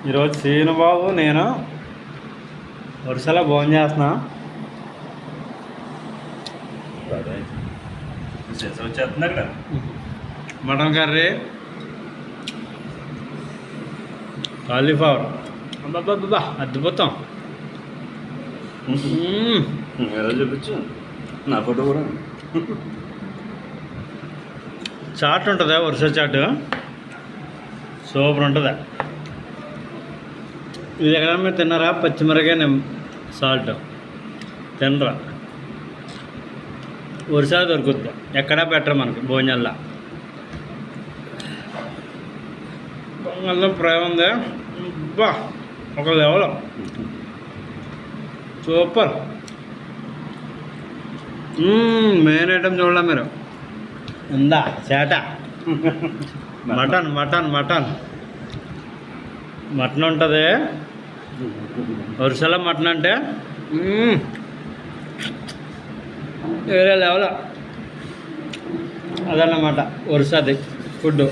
ఈరోజు శ్రీనుబాబు నేను వరుసలో భోజనం చేస్తున్నా. వచ్చేస్తుంది అక్కడ మటన్ కర్రీ, కాలీఫ్లవర్, అబ్బా అద్భుతం. ఎలా చూపించు నా ఫోటో కూడా. చాట్ ఉంటుందా, వరుస చాట్ సూపర్ ఉంటుంది. ఇది ఎక్కడ మీరు తిన్నారా? పచ్చిమిరకాయ సాల్ట్ తినరా? వరుస దొరుకుద్ది, ఎక్కడా పెట్టరు మనకి భోజనాల్లో. పొంగల్లో ఫ్రై ఉంది, బా ఒక లెవెల్ సూపర్. మెయిన్ ఐటమ్ చూడాల మీరు, ఉందా చేట. మటన్ మటన్ మటన్ మటన్ ఉంటుంది వరుసలో. మటన్ అంటే వేరే లెవెల్. అదన్నమాట వరుసది ఫుడ్.